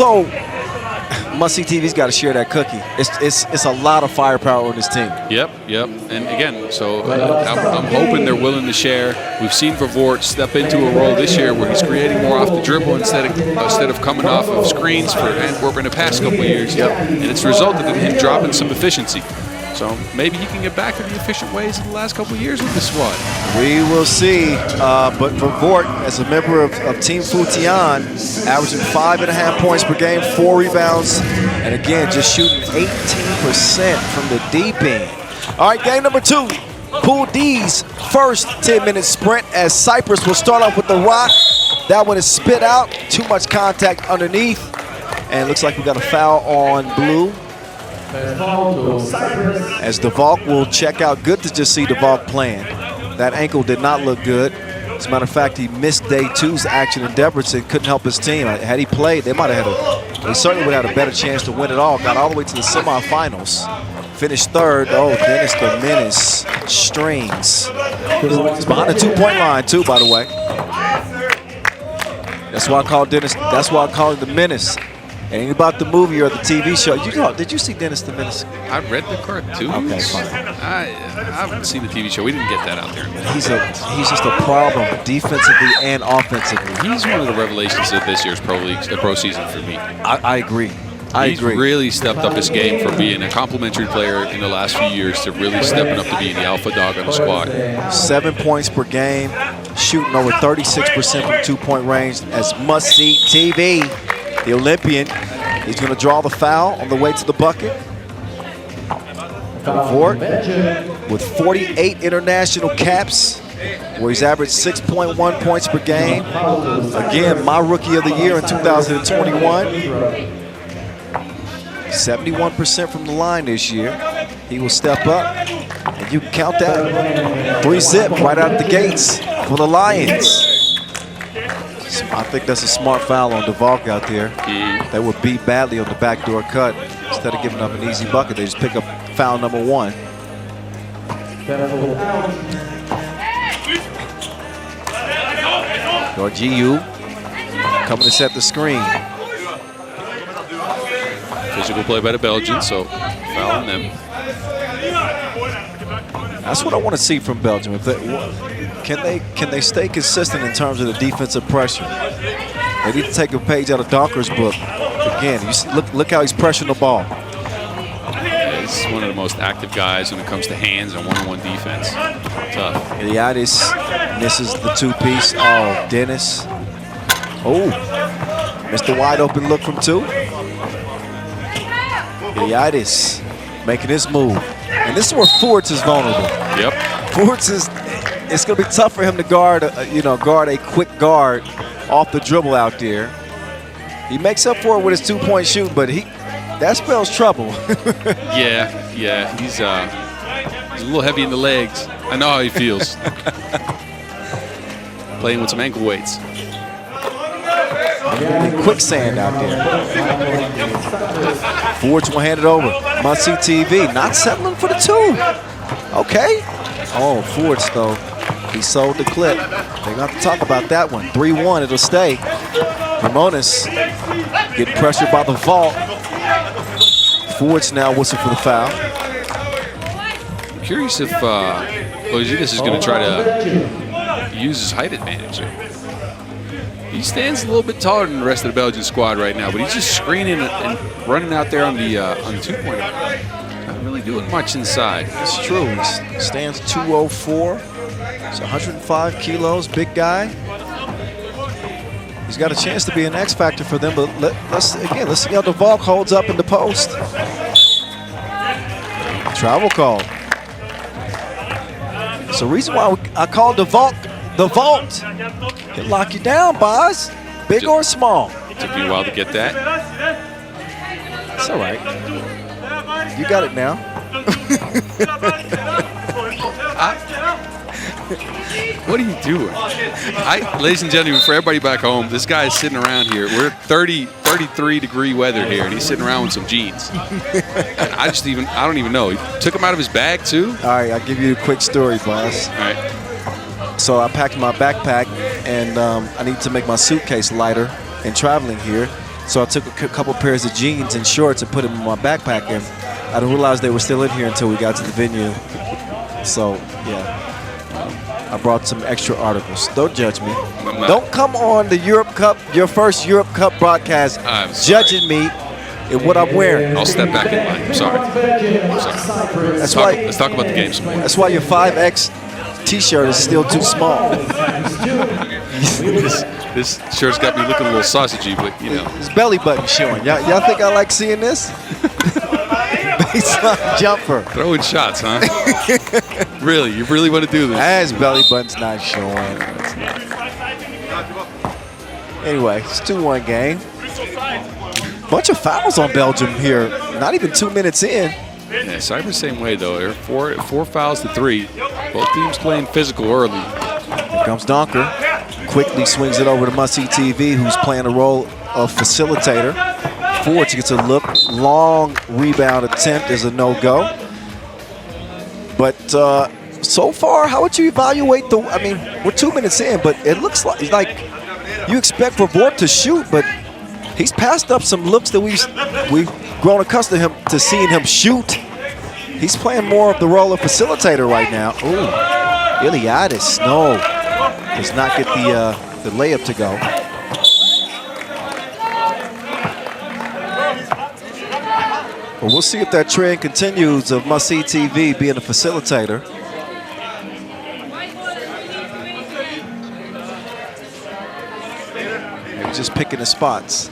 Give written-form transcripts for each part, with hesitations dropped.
So, Must-See TV's got to share that cookie. It's a lot of firepower on this team. Yep. And again, so I'm hoping they're willing to share. We've seen Vervoort step into a role this year where he's creating more off the dribble instead of coming off of screens for Antwerp in the past couple of years. And it's resulted in him dropping some efficiency. So maybe he can get back to the efficient ways of the last couple of years with this squad. We will see. But Vervoort, as a member of Team Futian, averaging 5.5 points per game, 4 rebounds, and again, just shooting 18% from the deep end. All right, game number 2. Pool D's first 10-minute sprint as Cyprus will start off with the rock. That one is spit out. Too much contact underneath. And it looks like we got a foul on blue. As DeValk will check out. Good to just see DeValk playing. That ankle did not look good. As a matter of fact, he missed day 2's action in Debrecen. Couldn't help his team. Had he played, they might have had they certainly would have had a better chance to win it all. Got all the way to the semifinals. Finished 3rd. Oh, Dennis the Menace strings. He's behind the 2-point line too, by the way. That's why I call Dennis. That's why I call him the Menace. It ain't about the movie or the TV show. Did you see Dennis the Menace? I read the cartoons. Okay, fine. I haven't seen the TV show. We didn't get that out there. He's just a problem defensively and offensively. He's one of the revelations of this year's pro season for me. I agree. He's really stepped up his game from being a complimentary player in the last few years to really stepping up to being the alpha dog on the squad. 7 points per game, shooting over 36% from 2-point range as Must-See TV. The Olympian, he's going to draw the foul on the way to the bucket. Vervoort with 48 international caps, where he's averaged 6.1 points per game. Again, my rookie of the year in 2021. 71% from the line this year. He will step up, and you can count that. 3-zip right out the gates for the Lions. I think that's a smart foul on DeValk out there. They would beat badly on the backdoor cut. Instead of giving up an easy bucket, they just pick up foul number 1. Georgiou coming to set the screen. Physical play by the Belgians, so foul on them. That's what I want to see from Belgium. If can they stay consistent in terms of the defensive pressure? They need to take a page out of Donker's book. Again, you see, look how he's pressuring the ball. Yeah, he's one of the most active guys when it comes to hands and one-on-one defense. Tough. Iliadis misses the 2-piece. Oh, Dennis. Oh, missed the wide open look from 2. Iliadis making his move. And this is where Forts is vulnerable. Yep. Forts it's going to be tough for him to guard a quick guard off the dribble out there. He makes up for it with his 2-point shooting, but that spells trouble. yeah, he's a little heavy in the legs. I know how he feels. Playing with some ankle weights. Quicksand out there. Forts will hand it over. Must-See TV not settling for the 2. Okay. Oh, Forts though. He sold the clip. They're going to have to talk about that one. 3-1, it'll stay. Ramones getting pressured by the vault. Forts now whistle for the foul. I'm curious if Logitas is going to try to use his height advantage here. He stands a little bit taller than the rest of the Belgian squad right now, but he's just screening and running out there on the 2-pointer. Not really doing much inside. It's true. He stands 204. He's 105 kilos, big guy. He's got a chance to be an X factor for them, but let's see how DeValk holds up in the post. Travel call. It's the reason why I call DeValk the vault. He'll lock you down, boss. Big or small. Took me a while to get that. It's all right. You got it now. What are you doing? Ladies and gentlemen, for everybody back home, this guy is sitting around here. We're 33-degree weather here, and he's sitting around with some jeans. And I don't even know. He took them out of his bag, too? All right, I'll give you a quick story, boss. All right. So I packed my backpack, and I need to make my suitcase lighter in traveling here. So I took a couple pairs of jeans and shorts and put them in my backpack, and I didn't realize they were still in here until we got to the venue. So, yeah, I brought some extra articles. Don't judge me. Don't come on the Europe Cup, your first Europe Cup broadcast, judging me in what I'm wearing. I'll step back in line. I'm sorry. Let's talk about the game some more. That's why your 5X T-shirt is still too small. This shirt's got me looking a little sausagey, but you know. His belly button showing. Y'all think I like seeing this? Baseline jumper. Throwing shots, huh? Really? You really want to do this? His belly button's not showing. Anyway, it's 2-1 game. Bunch of fouls on Belgium here. Not even 2 minutes in. Yeah, Cyprus same way though. They're four fouls to 3. Both teams playing physical early. Here comes Donker. Quickly swings it over to Must-See TV, who's playing a role of facilitator. Forwards gets a look. Long rebound attempt is a no-go. But so far, how would you evaluate the? I mean, we're 2 minutes in, but it looks like you expect Vort to shoot, but he's passed up some looks that we've grown accustomed to seeing him shoot. He's playing more of the role of facilitator right now. Ooh, Iliadis, no, does not get the layup to go. Well, we'll see if that trend continues of Must-See TV being a facilitator. Maybe just picking the spots.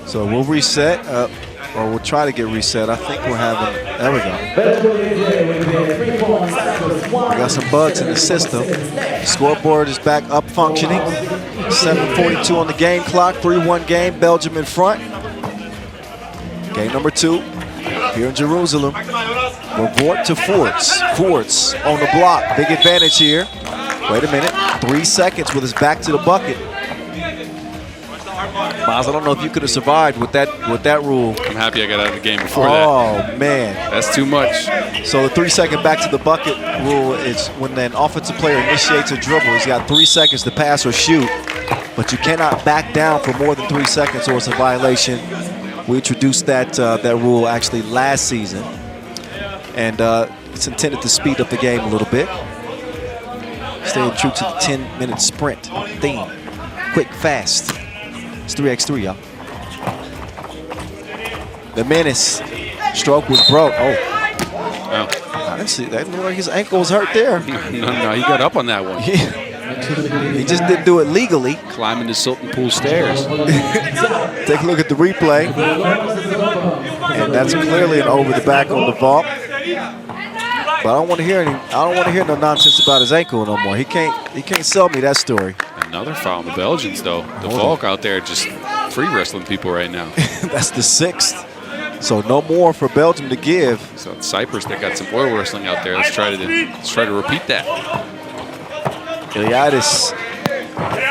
So we'll reset, or we'll try to get reset. I think we're having, there we go. We got some bugs in the system. Scoreboard is back up functioning. 7:42 on the game clock, 3-1 game, Belgium in front. Game number 2 here in Jerusalem. Vort to Forts. Forts on the block, big advantage here. Wait a minute, 3 seconds with his back to the bucket. Miles, I don't know if you could have survived with that rule. I'm happy I got out of the game before that. Oh, man. That's too much. So the 3 second back to the bucket rule is when an offensive player initiates a dribble, he's got 3 seconds to pass or shoot, but you cannot back down for more than 3 seconds or it's a violation. We introduced that rule actually last season, and it's intended to speed up the game a little bit. Staying true to the 10-minute sprint theme. Quick, fast. It's 3x3, y'all. The menace. Stroke was broke. Oh. I didn't see that. It looked like his ankle was hurt there. No, he got up on that one. He just didn't do it legally. Climbing the Sultan Pool stairs. Take a look at the replay. And that's clearly an over the back on the vault. But I don't want to hear no nonsense about his ankle no more. He can't sell me that story. Another foul on the Belgians, though. The Volk out there just free wrestling people right now. That's the 6th. So no more for Belgium to give. So in Cyprus, they got some oil wrestling out there. Let's try to repeat that. Iliadis.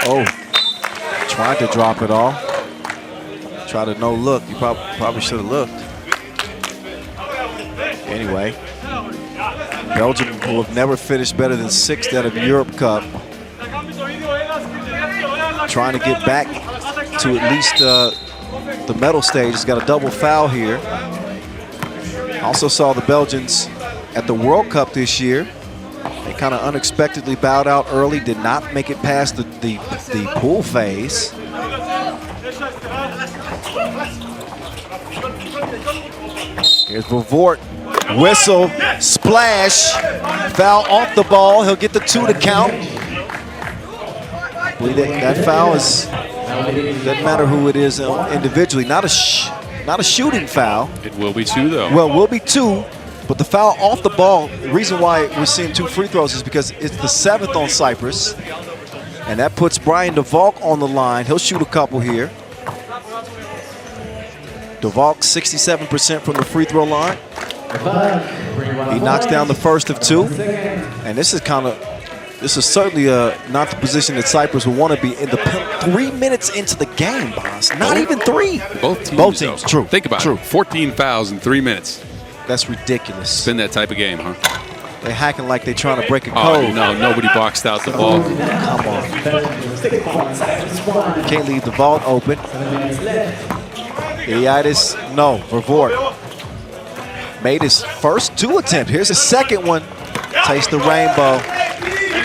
Oh, trying to drop it all. Try to no look. You probably should have looked. Anyway, Belgium, who have never finished better than 6th out of Europe Cup, trying to get back to at least the medal stage. He's got a double foul here. Also saw the Belgians at the World Cup this year. They kind of unexpectedly bowed out early, did not make it past the pool phase. Here's Vort. Whistle, splash, foul off the ball. He'll get the 2 to count. I believe that foul doesn't matter who it is individually. Not a shooting foul. It will be 2 though. Well, will be 2, but the foul off the ball. The reason why we're seeing 2 free throws is because it's the 7th on Cyprus, and that puts Brian DeValk on the line. He'll shoot a couple here. DeValk 67% from the free throw line. He knocks down the first of 2, and this is certainly not the position that Cyprus will want to be in the 3 minutes into the game, boss. Not even 3. Both teams, true. Think about it. 14 fouls in 3 minutes. That's ridiculous. It's been that type of game, huh? They're hacking like they're trying to break a code. Oh, no, nobody boxed out the ball. Come on. Can't leave the vault open. Iliadis, no, Vervoort. Made his first 2 attempts. Here's his second one. Taste the rainbow.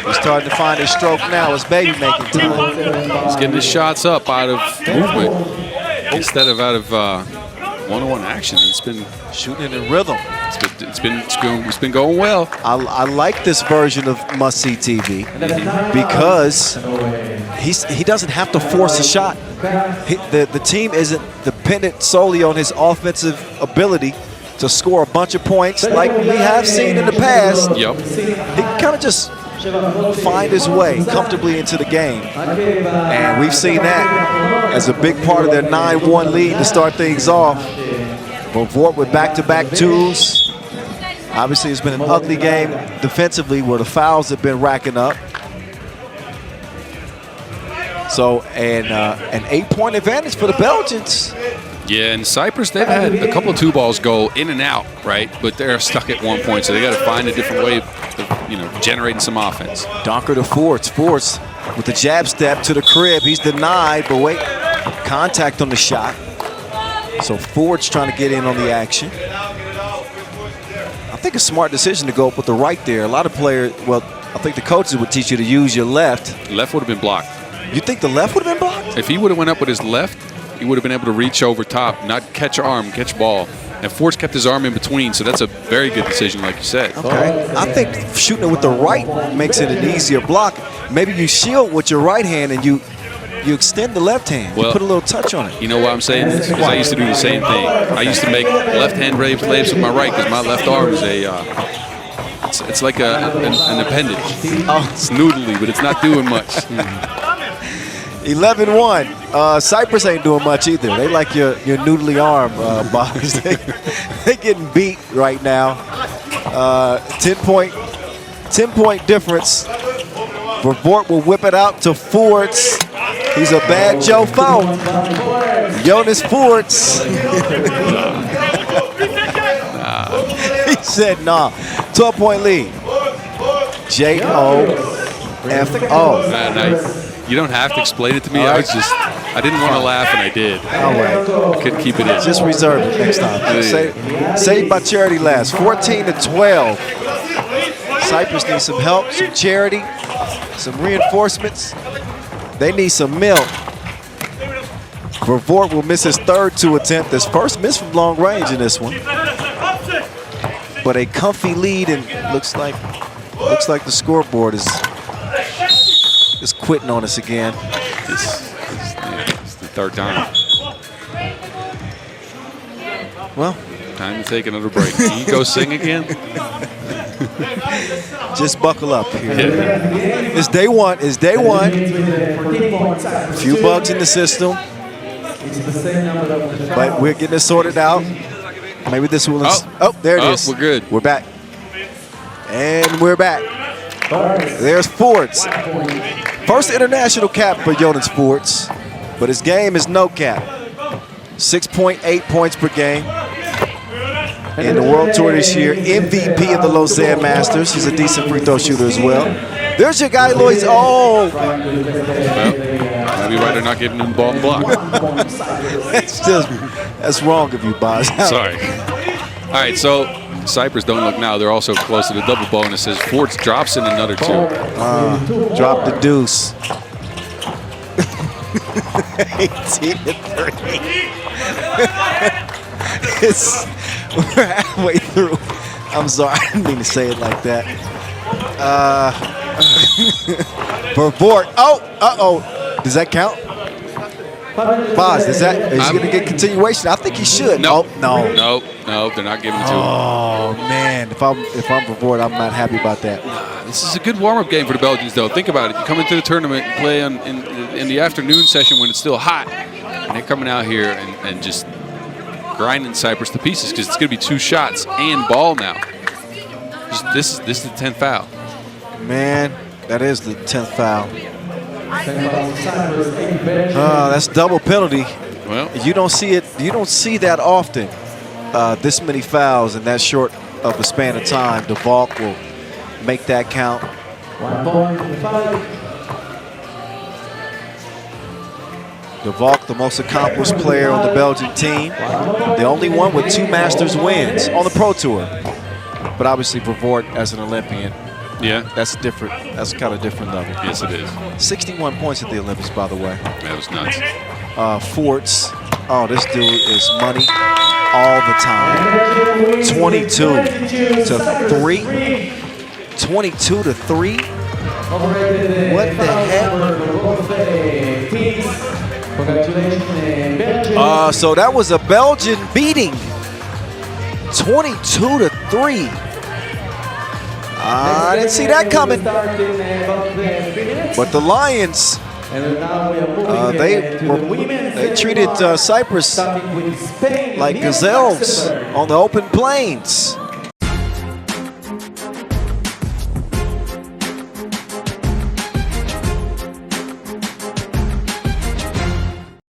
He's starting to find his stroke now. It's baby making time. He's getting his shots up out of movement instead of out of one-on-one action. It's been shooting in rhythm. It's been going well. I like this version of must-see TV because he doesn't have to force a shot. The team isn't dependent solely on his offensive ability to score a bunch of points like we have seen in the past. Yep. He kind of just find his way comfortably into the game. And we've seen that as a big part of their 9-1 lead to start things off. Vervoort with back-to-back 2s. Obviously, it's been an ugly game defensively where the fouls have been racking up. So, an 8-point advantage for the Belgians. Yeah, in Cyprus, they've had a couple of 2-balls go in and out, right? But they're stuck at 1 point, so they got to find a different way of, generating some offense. Donker to Forts. Forts with the jab step to the crib. He's denied, but wait, contact on the shot. So Forts trying to get in on the action. I think a smart decision to go up with the right there. A lot of players, well, I think the coaches would teach you to use your left. Left would have been blocked. You think the left would have been blocked? If he would have went up with his left, he would have been able to reach over top, not catch arm, catch ball. And Forts kept his arm in between, so that's a very good decision, like you said. Okay. I think shooting it with the right makes it an easier block. Maybe you shield with your right hand and you extend the left hand. Well, you put a little touch on it. You know why I'm saying this? Because I used to do the same thing. I used to make left-hand layups with my right because my left arm is it's like an appendage. It's noodly, but it's not doing much. 11-1. Cyprus ain't doing much either. They like your noodly arm, Boz. They getting beat right now. 10-point difference. Vervoort will whip it out to Forts. He's a bad Joe Fout. Jonas Forts. He said, nah. 12-point lead. J-O-F-O. You don't have to explain it to me. I didn't want to laugh, and I did. All right. I couldn't keep it in. Just reserve it next time. Saved by charity last. 14-12. Cyprus needs some help, some charity, some reinforcements. They need some milk. Vervoort will miss his third 2 attempt. His first miss from long range in this one. But a comfy lead, and looks like the scoreboard is quitting on us again. It's the third time. Well, time to take another break. Can you go sing again? Just buckle up here. Yeah. It's day one. A few bugs in the system. But we're getting it sorted out. Maybe this will. Oh, there it is. We're good. We're back. And we're back. There's Forts. First international cap for Jonas Forts, but his game is no cap. 6.8 points per game. In the World Tour this year, MVP of the Lausanne Masters. He's a decent free throw shooter as well. There's your guy, Lois. Oh! Well, maybe why they're not giving him the ball and block. That's wrong of you, Boz. Sorry. All right, so Cyprus don't look now. They're also close to the double bonuses. Forts drops in another 2. Drop the deuce. 18-3. We're halfway through. I'm sorry, I didn't mean to say it like that. Vervoort. Oh, does that count? Boz, is he going to get continuation? I think he should. No, no, they're not giving it to him. Oh man, if I'm Vervoort, I'm not happy about that. This is a good warm-up game for the Belgians, though. Think about it. You come into the tournament and play in the afternoon session when it's still hot, and they're coming out here and just grinding Cyprus to pieces because it's going to be 2 shots and ball now. This is the 10th foul. Man, that is the 10th foul. That's double penalty. Well, you don't see it. You don't see that often. this many fouls in that short of a span of time, DeValk will make that count. 1 point, 5. DeValk, the most accomplished player on the Belgian team. The only one with 2 Masters wins on the Pro Tour. But obviously, Vavort as an Olympian, Yeah. that's different. That's kind of different level. Yes, it is. 61 points at the Olympics, by the way. That was nuts. Forts. Oh, this dude is money all the time. 22 to 3. 22 to 3. What the heck? So that was a Belgian beating. 22 to 3. I didn't see that coming. But the Lions, they treated Cyprus like gazelles on the open plains.